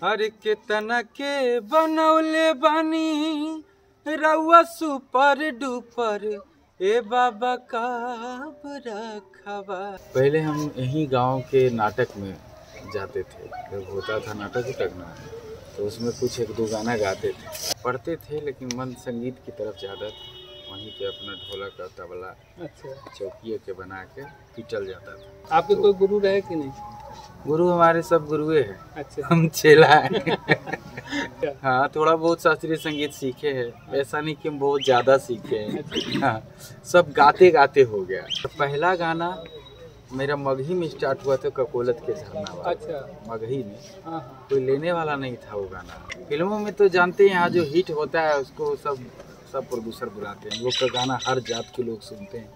हर केतना के बनौले बानी रउआ सुपर डुपर ए बाबा का रखवा। पहले हम यही गांव के नाटक में जाते थे, जब होता था नाटक टकना तो उसमें कुछ एक दो गाना गाते थे, पढ़ते थे, लेकिन मन संगीत की तरफ ज़्यादा था। वहीं पे अपना ढोलक का तबला चौकिए के बना के पिटल जाता था। आपके कोई गुरु रहे कि नहीं? गुरु हमारे सब गुरुए हैं। अच्छा। हम चेला हैं। हाँ, थोड़ा बहुत शास्त्रीय संगीत सीखे हैं, ऐसा नहीं कि हम बहुत ज़्यादा सीखे हैं। हाँ, सब गाते गाते हो गया। पहला गाना मेरा मगही में स्टार्ट हुआ था, ककोलत के झरना वाला। अच्छा। मगही में कोई लेने वाला नहीं था वो गाना। फिल्मों में तो जानते हैं, यहाँ जो हिट होता है उसको सब प्रोड्यूसर बुलाते हैं। वो का गाना हर जात के लोग सुनते हैं,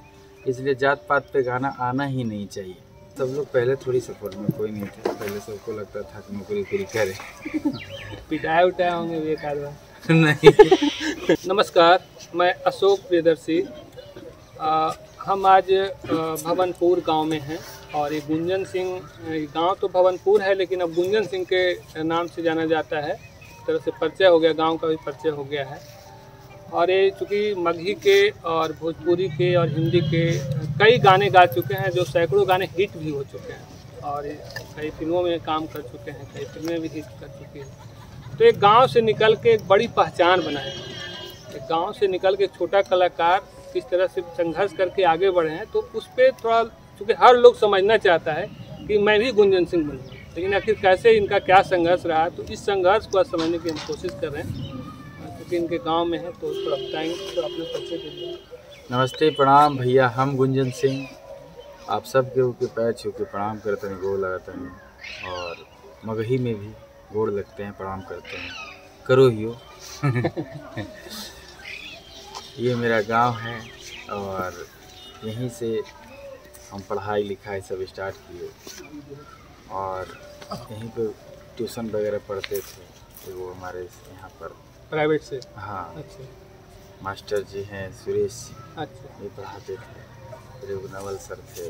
इसलिए जात पात पे गाना आना ही नहीं चाहिए। सब लोग पहले थोड़ी सपोर्ट में कोई नहीं थे, पहले सबको लगता था कि नौकरी करे। पिटाए उठाए होंगे एक आध बार? नहीं। नमस्कार, मैं अशोक प्रियदर्शी। हम आज भवनपुर गांव में हैं और ये गुंजन सिंह गांव तो भवनपुर है, लेकिन अब गुंजन सिंह के नाम से जाना जाता है। एक तरह से परिचय हो गया, गांव का भी परिचय हो गया है। और ये चूँकि मगही के और भोजपुरी के और हिंदी के कई गाने गा चुके हैं, जो सैकड़ों गाने हिट भी हो चुके हैं और कई फिल्मों में काम कर चुके हैं, कई फिल्में भी हिट कर चुकी हैं। तो एक गांव से निकल के एक बड़ी पहचान बनाए, एक गांव से निकल के एक छोटा कलाकार किस तरह से संघर्ष करके आगे बढ़े हैं, तो उस पर थोड़ा, चूँकि हर लोग समझना चाहता है कि मैं भी गुंजन सिंह बनूँ, लेकिन आखिर कैसे इनका क्या संघर्ष रहा, तो इस संघर्ष को समझने की हम कोशिश कर रहे हैं। क्योंकि इनके गांव में है तो थोड़ा बताएंगे, तो अपने परिचय दीजिए। नमस्ते, प्रणाम भैया, हम गुंजन सिंह आप सब के पैर छू के प्रणाम करते हैं, गोड़ लगाते हैं, और मगही में भी गोड़ लगते हैं, प्रणाम करते हैं, करो हियो। ये मेरा गांव है और यहीं से हम पढ़ाई लिखाई सब स्टार्ट किए और यहीं पे ट्यूशन वगैरह पढ़ते थे। तो वो हमारे यहाँ पर प्राइवेट से? हाँ। अच्छा। मास्टर जी हैं सुरेश। अच्छा। ये पढ़ाते थे, फिर नवल सर थे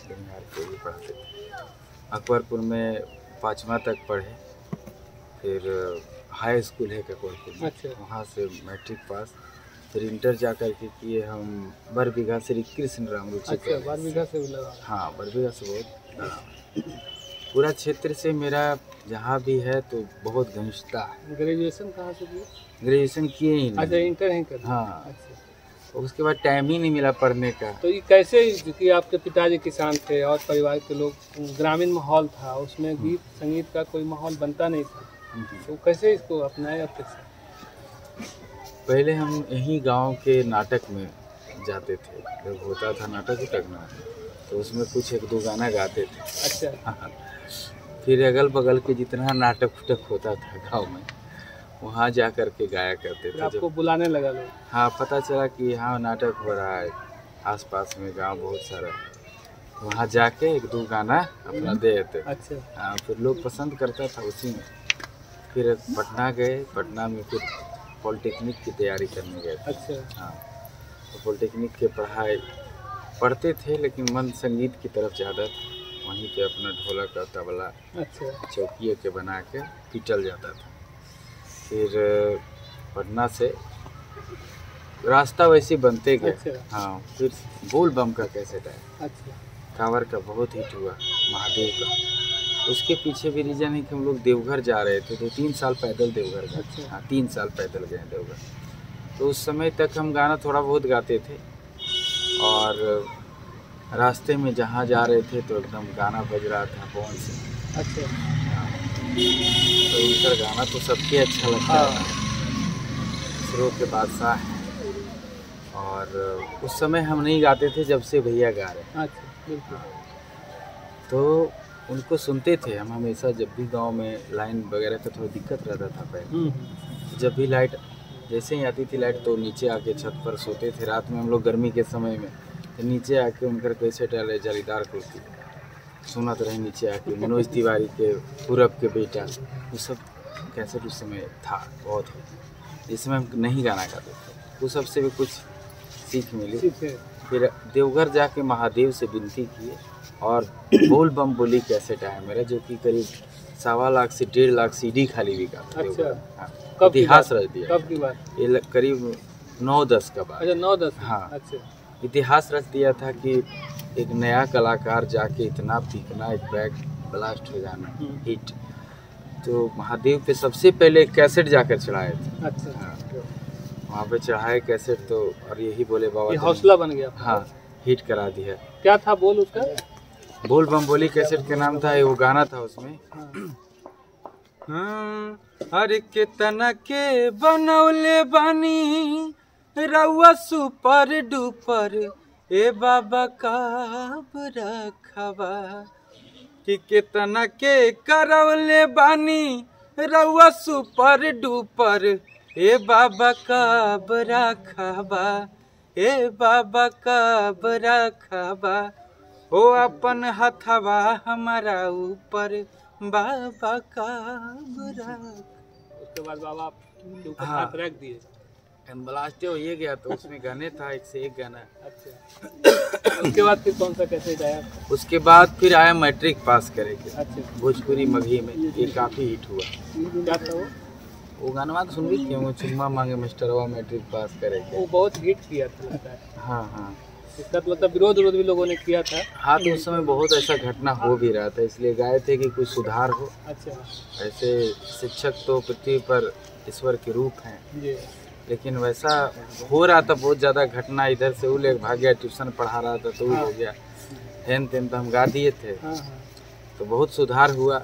बिहार के, भी पढ़ाते थे। अकबरपुर में 5वां तक पढ़े, फिर हाई स्कूल है अकबरपुर में। अच्छा। वहाँ से मैट्रिक पास, फिर इंटर जा कर के किए हम बरबीघा श्री कृष्ण राम रुचि। अच्छा, बरबीघा से लगा? हाँ, बरबीघा से बहुत लगा। पूरा क्षेत्र से मेरा जहाँ भी है तो बहुत घनिष्ठता है। ग्रेजुएशन कहाँ से किए? ग्रेजुएशन किए ही नहीं। अच्छा, इंटर ही कर? हाँ। अच्छा। उसके बाद टाइम ही नहीं मिला पढ़ने का। तो ये कैसे, कि आपके पिताजी किसान थे और परिवार के लोग, ग्रामीण माहौल था, उसमें गीत संगीत का कोई माहौल बनता नहीं था, तो कैसे इसको अपनाए? अब कैसे? पहले हम यही गांव के नाटक में जाते थे, जब होता था नाटक टकना तो उसमें कुछ एक दो गाना गाते थे। अच्छा। फिर अगल बगल के जितना नाटक उटक होता था गांव में, वहाँ जा कर के गाया करते थे। आपको बुलाने लगा लोग? हाँ, पता चला कि यहाँ नाटक हो रहा है, आसपास में गांव बहुत सारा, वहाँ जाके एक दो गाना अपना दे देते। अच्छा। हाँ, फिर लोग पसंद करता था उसी में। फिर पटना गए, पटना में फिर पॉलिटेक्निक की तैयारी करने गए। अच्छा। हाँ, तो पॉलिटेक्निक के पढ़ाई पढ़ते थे, लेकिन मन संगीत की तरफ ज़्यादा था। वहीं पे अपना ढोलक का तबला चौकिए के बना के पिटल जाता था। फिर पटना से रास्ता वैसे बनते गए। अच्छा। हाँ, फिर बोल बम का कैसेट आया। अच्छा। कांवर का बहुत हिट हुआ, महादेव का। उसके पीछे भी रीजन है कि हम लोग देवघर जा रहे थे, तो 3 साल पैदल देवघर गए। अच्छा। हाँ, 3 साल पैदल गए देवघर। तो उस समय तक हम गाना थोड़ा बहुत गाते थे और रास्ते में जहाँ जा रहे थे तो एकदम गाना बज रहा था पवन सिंह। अच्छा। हाँ, तो उनका गाना तो सबके अच्छा लगता है, सुरों के बादशाह हैं। और उस समय हम नहीं गाते थे, जब से भैया गा रहे। अच्छा, बिल्कुल। तो उनको सुनते थे हम हमेशा। जब भी गांव में लाइन वगैरह का थोड़ा दिक्कत रहता था पहले, जब भी लाइट जैसे ही आती थी लाइट, तो नीचे आके छत पर सोते थे। रात में हम लोग गर्मी के समय में तो नीचे आके उनकर कैसे डाले जालीदार कुर्ती सुनत रहे, नीचे आके मनोज तिवारी के पूरब के बेटा, वो सब कैसे उस समय था बहुत। इस समय हम नहीं गाना गाते थे, वो सबसे भी कुछ सीख मिली। फिर देवघर जाके महादेव से विनती किए और बोल बम बोली कैसेट आया मेरा, जो कि करीब 1.25 लाख से 1.5 लाख CD खाली बिका था। अच्छा। हाँ, कब की इतिहास बात? रच दिया। कब की बात? ये करीब 9-10 का बात। अच्छा 9-10। हाँ। अच्छा। इतिहास रच दिया था कि एक नया कलाकार जाके इतना बिकना, एक बैग ब्लास्ट हो जाना, हिट। तो महादेव पे सबसे पहले कैसेट जाकर चढ़ाए थे। अच्छा। हाँ, वहाँ पे चढ़ाए कैसेट तो, और यही बोले बाबा ये हौसला बन गया। हाँ, हिट करा दिया। क्या था बोल उसका? बोल बम बोली कैसेट के नाम था, वो गाना था उसमें। अरे कितना के बनौले बानी रउआ सुपर डुपर, ए बाबा काब रखबा, कि कितना के करौले बानी रउआ सुपर डुपर, ए बाबा काब रखबा, ए बाबा काब रखबा, ओ अपन हथवा हमारा ऊपर बाबा काब रख। उसके बाद बाबा के ऊपर हाँ। हाथ रख दिए। ब्लास्ट हो ये गया, तो उसमें गाने था एक से एक गाना। अच्छा। उसके बाद फिर कौन सा कैसेट आया? उसके बाद फिर आया मैट्रिक पास करेंगे, अच्छा। भोजपुरी मगही में, ये काफ़ी हिट हुआ। क्या था वो गाना तो सुन ली क्यों, चुम्मा मांगे मिस्टरवा मैट्रिक पास करेंगे। वो बहुत हिट किया था लगता है। हाँ हाँ इसका तो मतलब विरोध भी लोगों ने किया था। हाँ, तो उस समय बहुत ऐसा घटना हो भी रहा था, इसलिए गाए थे कि कुछ सुधार हो। अच्छा। ऐसे शिक्षक तो पृथ्वी पर ईश्वर के रूप हैं, जी। लेकिन वैसा हो रहा था, बहुत ज़्यादा घटना। इधर से वो ले भाग गया, ट्यूशन पढ़ा रहा था तो वो हो गया, हेन तेन तो हम गा दिए थे। हाँ हाँ। तो बहुत सुधार हुआ।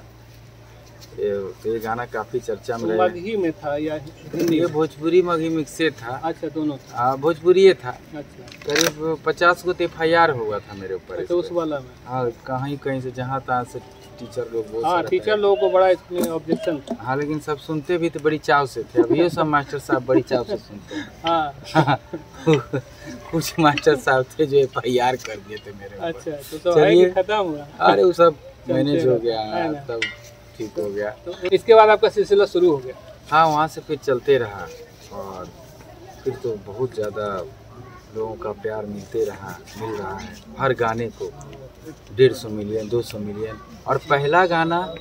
ये गाना काफ़ी चर्चा में रहा। मगही में था या हिंदी? ये भोजपुरी मगही मिक्स से था। अच्छा, दोनों था। हाँ, भोजपुरी ये था। अच्छा। करीब 50 को FIR हुआ था मेरे ऊपर। तो उस वाला में? हाँ, कहीं कहीं से जहाँ तहाँ से टीचर लोग बहुत हाँ, सारा टीचर लोगों को बड़ा इसमें ऑब्जेक्शन था। हाँ, लेकिन सब सुनते भी तो बड़ी चाव से थे। अभी सब मास्टर साहब बड़ी चाव से सुनते हैं। हाँ। कुछ मास्टर साहब थे जो FIR कर दिए थे मेरे ऊपर। अच्छा, तो सब है कि खत्म हुआ? अरे वो सब मैनेज हो गया, है ना? तब ठीक हो गया। तो इसके बाद आपका सिलसिला शुरू हो गया? हाँ, वहाँ से फिर चलते रहा, और फिर तो बहुत ज़्यादा लोगों का प्यार मिल रहा है हर गाने को। 150 मिलियन, 200 मिलियन। और पहला गाना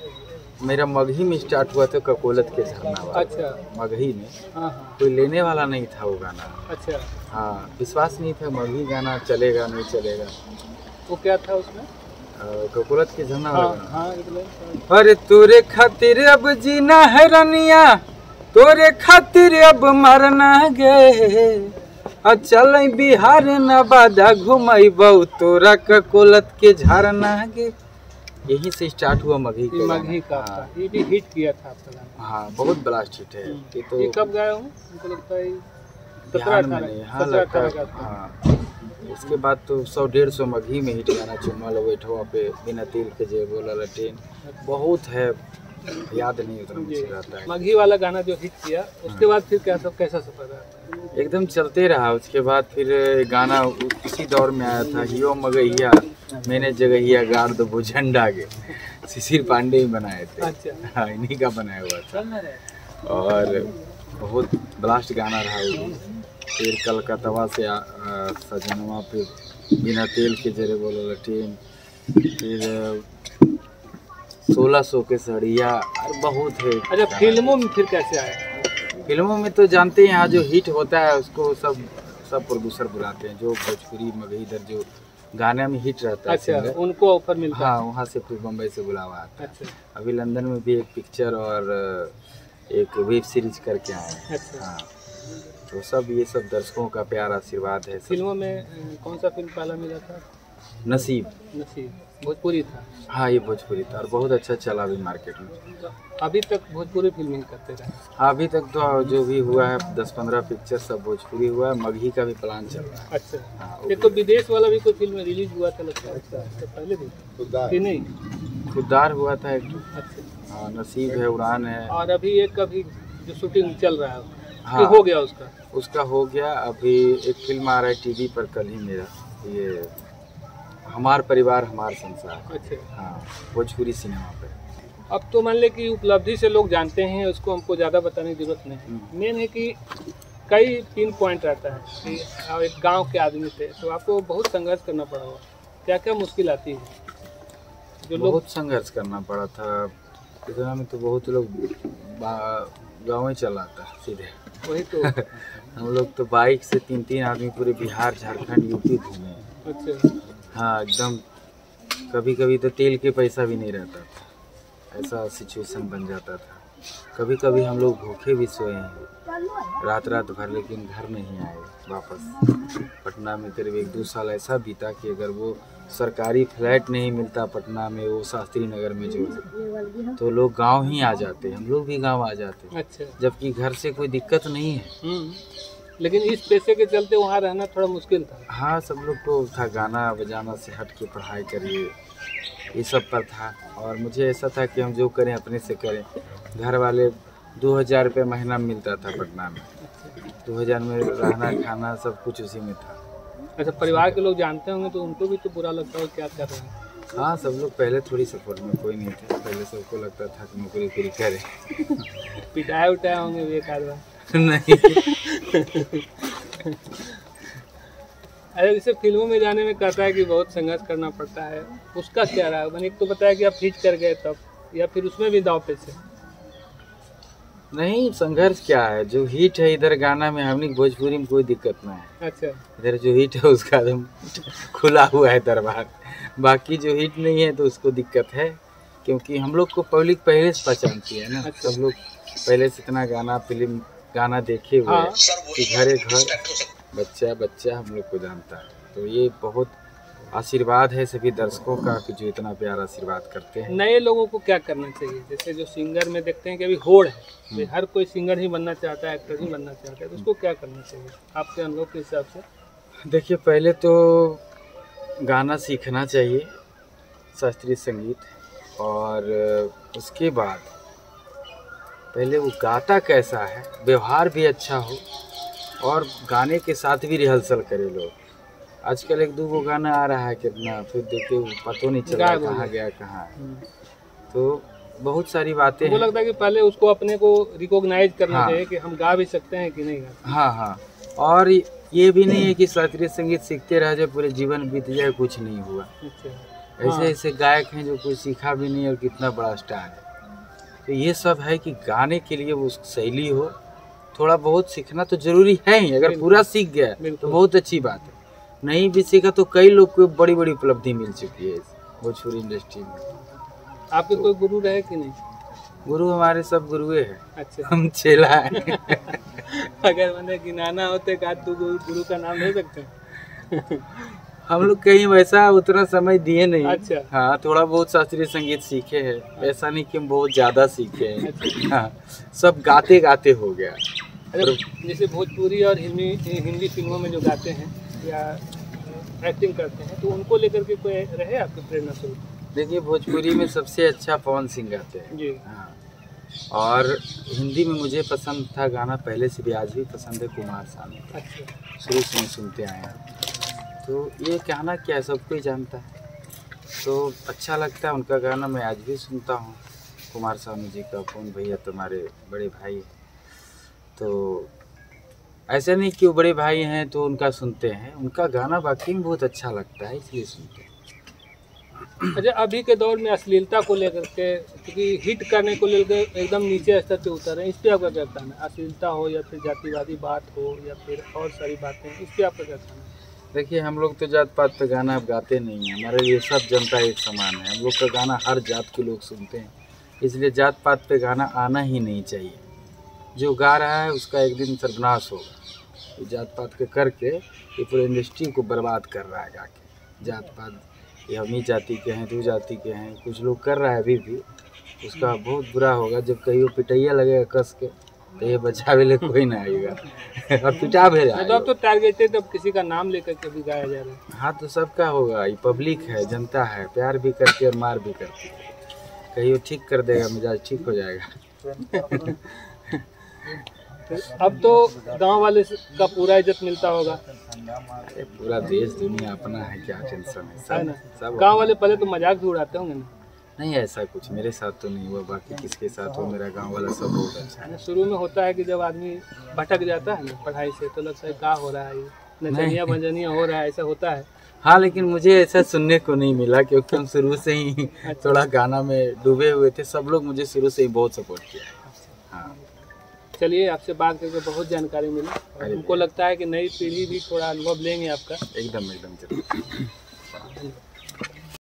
मेरा मगही में स्टार्ट हुआ था, ककोलत के झरना वाला। अच्छा। मगही में हाँ हाँ। कोई लेने वाला नहीं था वो गाना। अच्छा। हाँ, विश्वास नहीं था मगही गाना चलेगा नहीं चलेगा। वो क्या था उसमें? ककोलत के झरना हाँ वाला गाना। हाँ। अरे तोरे खातिर अब जीना है रनिया, तोरे खातिर अब मरना गे, चल बिहार नवादा घुमैबौ, तोरा ककोलत के झरना गे। यही से स्टार्ट हुआ मगही का। मगही का था। ये भी हिट किया था आपका गाना। हाँ, बहुत ब्लास्ट हिट है ये तो। ये कब गाया हूँ? हमको लगता है ध्यान में नहीं। हाँ, लगता है। 17-18 का। हाँ, उसके बाद तो 100-150 मगही में हिट गाना, चुम्मा लो बैठवा पे, बिना तिल के जे बोला लटेन, बहुत है, याद नहीं उतना मुझे रहता है। मगही वाला गाना जो हिट किया, उसके बाद फिर कैसा सफर रहा? एकदम चलते रहा। उसके बाद फिर गाना उसी दौर में आया था, हियो मगहिया मैंने जगहिया गाड़ दो वो झंडा के, शिशिर पांडे ही बनाए थे। अच्छा। हाँ, इन्हीं का बनाया हुआ था, और बहुत ब्लास्ट गाना रहा वो भी। फिर कलकत्ता से सजनवा पे, बिना तेल के जरे बोलो लटीन, फिर 1600 के सड़िया, और बहुत है। अच्छा, फिल्मों में फिर कैसे आया? फिल्मों में तो जानते हैं, यहाँ जो हिट होता है उसको सब प्रोड्यूसर बुलाते हैं, जो भोजपुरी मगही इधर जो गाने में हिट रहता है। अच्छा, उनको ऑफर मिलता है? हाँ, वहाँ से फिर बम्बई से बुलावा आता है। अच्छा। अभी लंदन में भी एक पिक्चर और एक वेब सीरीज करके आए हैं। अच्छा। हाँ, तो सब ये सब दर्शकों का प्यार आशीर्वाद है। फिल्मों में कौन सा फिल्म पहला मिला था? नसीब। नसीब भोजपुरी था? हाँ, ये भोजपुरी था, और बहुत अच्छा चला भी मार्केट में। अभी तक भोजपुरी फिल्मिंग करते रहे? अभी तक तो जो भी हुआ है 10-15 पिक्चर सब भोजपुरी हुआ है। मगही का भी प्लान चल रहा है। अच्छा। हाँ, एक तो विदेश वाला भी कोई फिल्म रिलीज हुआ था लगता है, तो पहले भी कि नहीं? खुददार हुआ था एक। अच्छा। हाँ, नसीब है, उड़ान है। और अभी एक जो शूटिंग चल रहा है, हाँ, हो गया उसका हो गया। अभी एक फिल्म आ रहा है टीवी पर कल ही मेरा, ये हमार परिवार हमार संसार। अच्छा। हाँ, भोजपुरी सिनेमा पे। अब तो मान ले कि उपलब्धि से लोग जानते हैं, उसको हमको ज़्यादा बताने की जरूरत नहीं। मेन है कि कई पिन पॉइंट रहता है कि आप एक गांव के आदमी थे, तो आपको बहुत संघर्ष करना पड़ा होगा। क्या क्या मुश्किल आती है? जो लोग बहुत संघर्ष करना पड़ा था। इतना में तो बहुत लोग गाँव ही चलाता है सीधे। वही तो। हम लोग तो बाइक से 3-3 आदमी पूरे बिहार, झारखंड, यूपी घूमे। अच्छा। हाँ एकदम, कभी कभी तो तेल के पैसा भी नहीं रहता था, ऐसा सिचुएशन बन जाता था। कभी कभी हम लोग भूखे भी सोए हैं रात भर, लेकिन घर नहीं आए वापस। पटना में करीब 1-2 साल ऐसा बीता कि अगर वो सरकारी फ्लैट नहीं मिलता पटना में, वो शास्त्री नगर में जो, तो लोग गांव ही आ जाते, हम लोग भी गांव आ जाते। अच्छा। जबकि घर से कोई दिक्कत नहीं है। लेकिन इस पैसे के चलते वहाँ रहना थोड़ा मुश्किल था। हाँ, सब लोग को था, गाना बजाना से हट के पढ़ाई करिए, ये सब पर था। और मुझे ऐसा था कि हम जो करें अपने से करें। घर वाले 2000 रुपये महीना मिलता था पटना में। 2000 में रहना खाना सब कुछ उसी में था। अच्छा, परिवार के लोग जानते होंगे तो उनको भी तो बुरा लगता हो क्या कर रहे हैं। हाँ, सब लोग पहले थोड़ी सपोर्ट में कोई नहीं थे, पहले सबको लगता था कि नौकरी पूरी करे। पिटाए उठाए होंगे एक आध बार? नहीं। अरे जैसे फिल्मों में जाने में कहता है कि बहुत संघर्ष करना पड़ता है, उसका क्या रहा? मैंने एक तो बताया कि आप हिट कर गए तब, या फिर उसमें भी दाव पे से? नहीं, संघर्ष क्या है, जो हिट है इधर गाना में, हमने भोजपुरी में कोई दिक्कत ना है। अच्छा। इधर जो हिट है उसका एकदम खुला हुआ है दरबार। बाकी जो हिट नहीं है तो उसको दिक्कत है, क्योंकि हम लोग को पब्लिक पहले से पहचानती है ना। अच्छा। सब लोग पहले से इतना गाना फिल्म गाना देखे हुए हाँ। कि घरे घर बच्चा बच्चा हम लोग को जानता है। तो ये बहुत आशीर्वाद है सभी दर्शकों का कि जो इतना प्यार आशीर्वाद करते हैं। नए लोगों को क्या करना चाहिए? जैसे जो सिंगर में देखते हैं कि अभी होड़ है, हर कोई सिंगर ही बनना चाहता है, एक्टर ही बनना चाहता है, तो उसको क्या करना चाहिए आपके अनुभव के हिसाब से? देखिए, पहले तो गाना सीखना चाहिए, शास्त्रीय संगीत, और उसके बाद पहले वो गाता कैसा है, व्यवहार भी अच्छा हो, और गाने के साथ भी रिहर्सल करे लोग। आजकल 1-2 गाना आ रहा है कितना, फिर देखिए पता नहीं चला कहाँ गया कहाँ है। तो बहुत सारी बातें हैं। मुझे लगता है कि पहले उसको अपने को रिकॉग्नाइज करना चाहिए कि हम गा भी सकते हैं कि नहीं गा। हाँ हाँ, और ये भी नहीं है कि शास्त्रीय संगीत सीखते रह जाए पूरे जीवन बीत जाए, कुछ नहीं हुआ। ऐसे ऐसे गायक हैं जो कुछ सीखा भी नहीं और कितना बड़ा स्टार है। तो ये सब है कि गाने के लिए वो शैली हो, थोड़ा बहुत सीखना तो जरूरी है ही। अगर पूरा सीख गया तो बहुत अच्छी बात है, नहीं भी सीखा तो कई लोग को बड़ी बड़ी उपलब्धि मिल चुकी है भोजपुरी इंडस्ट्री में। आपके कोई गुरु रहे कि नहीं? गुरु हमारे सब गुरुए हैं। अच्छा। हम चेला हैं। अगर मैंने गिनाना होते का तो गुरु का नाम ले सकते हैं? हम लोग कहीं वैसा उतना समय दिए नहीं। अच्छा। हाँ, थोड़ा बहुत शास्त्रीय संगीत सीखे हैं, ऐसा नहीं कि हम बहुत ज़्यादा सीखे हैं। अच्छा। हाँ, सब गाते गाते हो गया। अरे जैसे भोजपुरी और हिंदी फिल्मों में जो गाते हैं या एक्टिंग करते हैं, तो उनको लेकर के कोई रहे आपके प्रेरणा स्रोत? देखिए, भोजपुरी में सबसे अच्छा पवन सिंह गाते हैं जी। हाँ, और हिंदी में मुझे पसंद था गाना, पहले से भी आज भी पसंद है, कुमार सानू। अच्छा। शुरू से सुनते आए हैं, तो ये कहना क्या है, सबको ही जानता है, तो अच्छा लगता है उनका गाना। मैं आज भी सुनता हूँ कुमार सानू जी का। कौन भैया तुम्हारे बड़े भाई हैं, तो ऐसा नहीं कि वो बड़े भाई हैं तो उनका सुनते हैं, उनका गाना वाकई में बहुत अच्छा लगता है, इसलिए सुनते हैं। अच्छा, अभी के दौर में अश्लीलता को लेकर के, क्योंकि हिट करने को लेकर एकदम नीचे स्तर पे उतर रहे हैं, इस पर आपका क्या कहना है? अश्लीलता हो या फिर जातिवादी बात हो या फिर और सारी बातें, इस पर आपका क्या कहना है? देखिए, हम लोग तो जात पात पे गाना अब गाते नहीं हैं, हमारे लिए सब जनता एक समान है। हम लोग का गाना हर जात के लोग सुनते हैं, इसलिए जात पात पे गाना आना ही नहीं चाहिए। जो गा रहा है उसका एक दिन सर्वनाश होगा। ये जात पात के करके ये पूरे इंडस्ट्री को बर्बाद कर रहा है गा के। जात पात ये हम ही जाति के हैं, दो जाति के हैं, कुछ लोग कर रहा है अभी भी, उसका बहुत बुरा होगा। जब कहीं वो पिटैया लगेगा कस के, तो ये बचावे ले कोई ना आएगा और पिटा भी रहा है। तो अब तो टारगेटेड, अब किसी का नाम लेकर के भी गाया जा रहा है। हाँ, तो सबका होगा, ये पब्लिक है, जनता है, प्यार भी करती है और मार भी करती है। कहीं वो ठीक कर देगा, मिजाज ठीक हो जाएगा। अब तो गांव वाले का पूरा इज्जत मिलता होगा। अरे पूरा देश दुनिया अपना है, क्या टेंशन है ना? सब गांव वाले पहले तो मजाक भी उड़ाते होंगे ना? नहीं, ऐसा कुछ मेरे साथ तो नहीं हुआ, बाकी किसके साथ हो, मेरा गांव वाला सब बहुत अच्छा है। शुरू में होता है कि जब आदमी भटक जाता है ना पढ़ाई से, तो लगता है क्या हो रहा है, नचनिया भजनिया हो रहा है, ऐसा होता है। हाँ, लेकिन मुझे ऐसा सुनने को नहीं मिला क्योंकि हम शुरू से ही थोड़ा गाना में डूबे हुए थे। सब लोग मुझे शुरू से ही बहुत सपोर्ट किया। हाँ, चलिए, आपसे बात करके बहुत जानकारी मिली और हमको लगता है कि नई पीढ़ी भी थोड़ा अनुभव लेंगे आपका। एकदम एकदम जरूर।